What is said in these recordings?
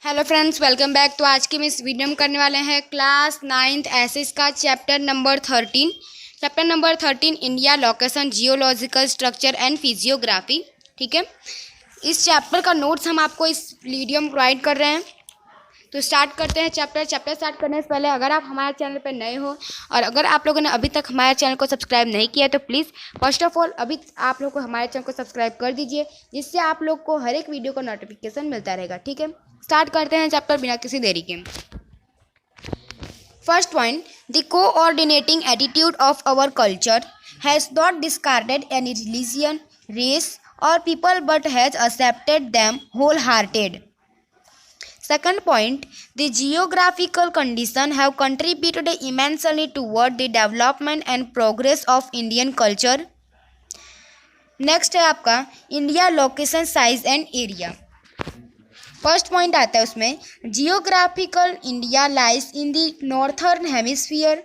Hello friends, welcome back. तो आज के हम इस वीडियो में करने वाले हैं क्लास 9th एसएस का chapter number 13 India location geological structure and physiography. ठीक है, इस चैप्टर का नोट्स हम आपको इस वीडियो में प्रोवाइड कर रहे हैं। तो स्टार्ट करते हैं चैप्टर स्टार्ट करने से पहले अगर आप हमारे चैनल पर नए हो और अगर आप लोगों ने अभी तक हमारे चैनल को सब्सक्राइब नहीं किया तो प्लीज़ फर्स्ट ऑफ ऑल अभी आप लोग को हमारे चैनल को सब्सक्राइब कर दीजिए, जिससे आप लोग को हर एक वीडियो का नोटिफिकेशन मिलता रहेगा। ठीक है, स्टार्ट करते हैं चैप्टर बिना किसी देरी के। First point, the coordinating attitude of our culture has not discarded any religion, race और people but has accepted them wholehearted. Second point, the geographical conditions have contributed immensely toward the development and progress of Indian culture. Next है आपका India location size and area. First point आता है उसमें, geographical India lies in the northern hemisphere.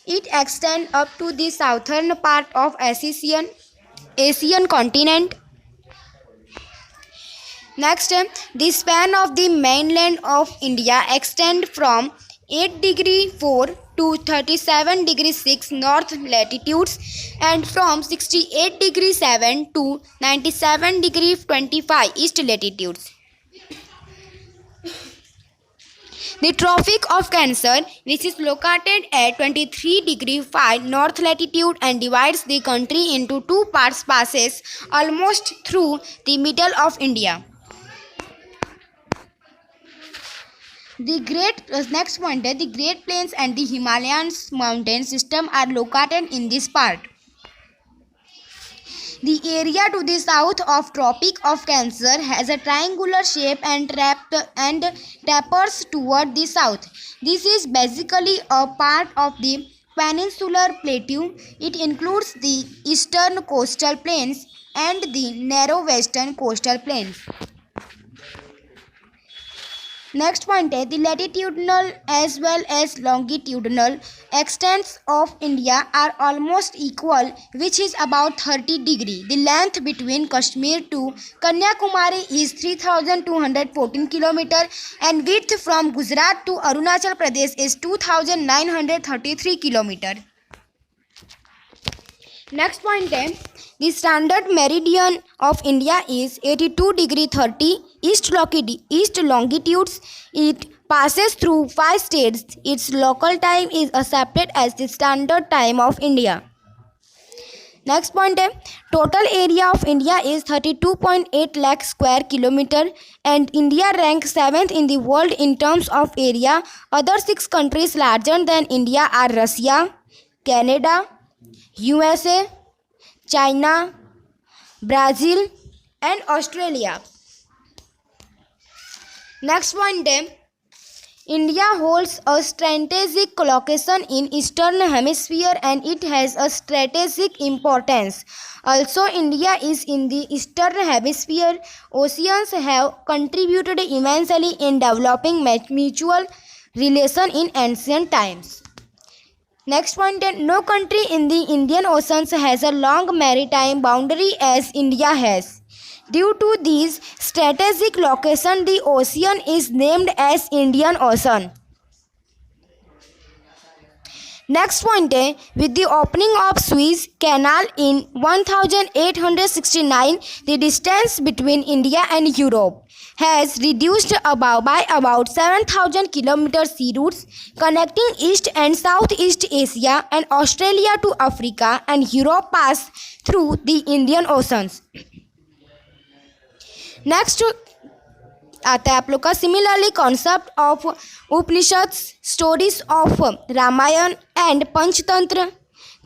It extend up to the southern part of Asian continent. Next, the span of the mainland of India extend from 8 degree 4 to 37 degree 6 north latitudes and from 68 degree 7 to 97 degree 25 east latitudes. The Tropic of Cancer, which is located at 23 degree 5 north latitude and divides the country into two parts, passes almost through the middle of India. Next point है, the Great Plains and the Himalayan mountain system are located in this part. The area to the south of Tropic of Cancer has a triangular shape and tapers toward the south. This is basically a part of the peninsular plateau. It includes the eastern coastal plains and the narrow western coastal plains. Next point है, the latitudinal as well as longitudinal extents of India are almost equal, which is about 30 degree. The length between Kashmir to Kanyakumari is 3,214 km and width from Gujarat to Arunachal Pradesh is 2,933 km. Next point है, the standard meridian of India is 82 degree 30 east longitudes. It passes through 5 states. Its local time is accepted as the standard time of India. Next point है, total area of India is 32.8 lakh square kilometer and India ranks 7th in the world in terms of area. Other 6 countries larger than India are Russia, Canada, USA, China, Brazil and Australia. Next point है, India holds a strategic location in Eastern Hemisphere and it has a strategic importance. Also, India is in the Eastern Hemisphere. Oceans have contributed immensely in developing mutual relation in ancient times. Next point है, no country in the Indian Oceans has a long maritime boundary as India has. Due to this strategic location, the ocean is named as Indian Ocean. Next point है, with the opening of Suez Canal in 1869, the distance between India and Europe has reduced by about 7,000 km. Sea routes connecting East and Southeast Asia and Australia to Africa and Europe pass through the Indian Oceans. Next आता है आप लोग का similarly concept of Upanishad, stories of Ramayana and Panchatantra,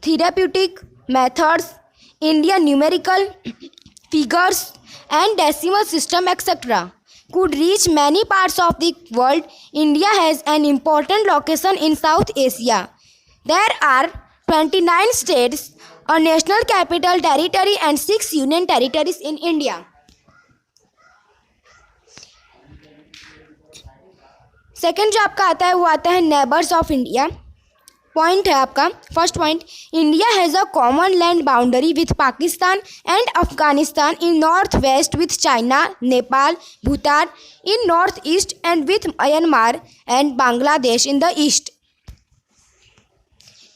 therapeutic methods, Indian numerical figures and decimal system etcetera could reach many parts of the world. India has an important location in South Asia. There are 29 states, a national capital territory and 6 union territories in India. Second जो आपका आता है वो आता है neighbours of India. Point है आपका first point, India has a common land boundary with Pakistan and Afghanistan in north west, with China, Nepal, Bhutan in north east and with Myanmar and Bangladesh in the east.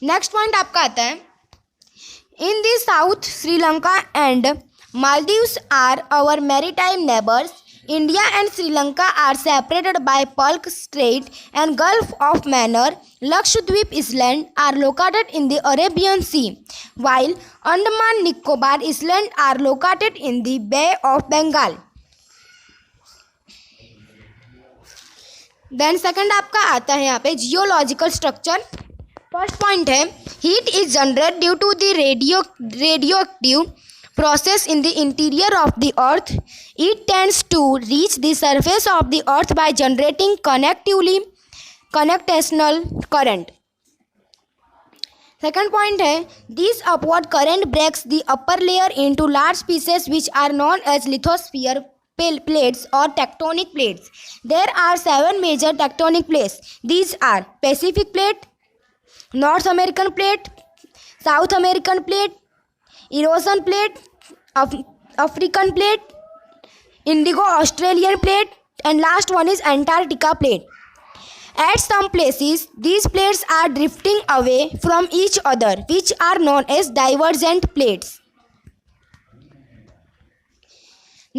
Next point आपका आता है, in the south Sri Lanka and Maldives are our maritime neighbours. India and Sri Lanka are separated by Palk Strait and Gulf of Mannar. Lakshadweep Islands are located in the Arabian Sea, while Andaman Nicobar Islands are located in the Bay of Bengal. Then second आपका आता है यहाँ पे geological structure. First point है, heat is generated due to the radioactive process in the interior of the earth. It tends to reach the surface of the earth by generating convectional current. Second point है, this upward current breaks the upper layer into large pieces which are known as lithosphere plates or tectonic plates. There are 7 major tectonic plates. These are Pacific plate, North American plate, South American plate, Eurasian plate, African plate, Indigo Australian plate, and last one is Antarctica plate. At some places, these plates are drifting away from each other, which are known as divergent plates.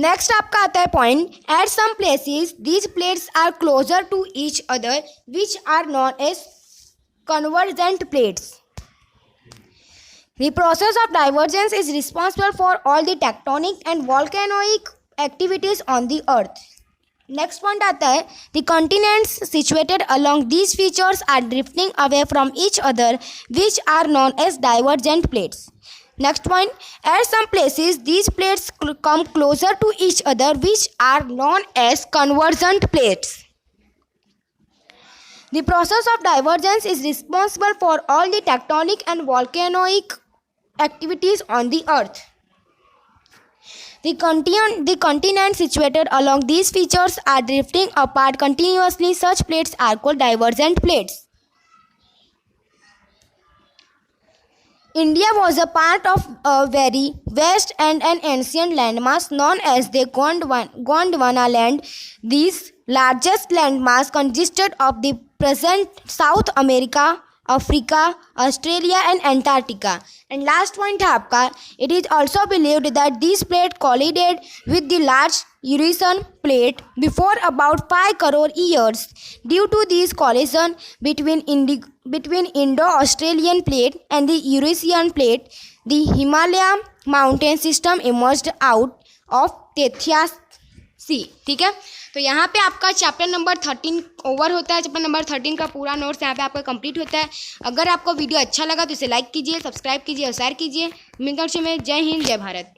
Next आपका आता है point, at some places, these plates are closer to each other, which are known as convergent plates. The process of divergence is responsible for all the tectonic and volcanic activities on the earth. Next point आता है, the continents situated along these features are drifting away from each other, which are known as divergent plates. Next point, at some places these plates come closer to each other, which are known as convergent plates. The process of divergence is responsible for all the tectonic and volcanic activities on the earth. The continents situated along these features are drifting apart continuously. Such plates are called divergent plates. India was a part of a very vast and an ancient landmass known as the Gondwana land. This largest landmass consisted of the present South America, Africa, Australia and Antarctica. And last point है आपका, it is also believed that this plate collided with the large Eurasian plate before about 5 crore years. Due to this collision between Indo-Australian plate and the Eurasian plate, the Himalaya mountain system emerged out of Tethya Sea. ठीक है, तो यहाँ पे आपका chapter number 13 over होता है। Chapter number 13 का पूरा नोट्स यहाँ पे आपका कंप्लीट होता है। अगर आपको वीडियो अच्छा लगा तो इसे लाइक कीजिए, सब्सक्राइब कीजिए और शेयर कीजिए। मिलते हैं, जय हिंद, जय भारत।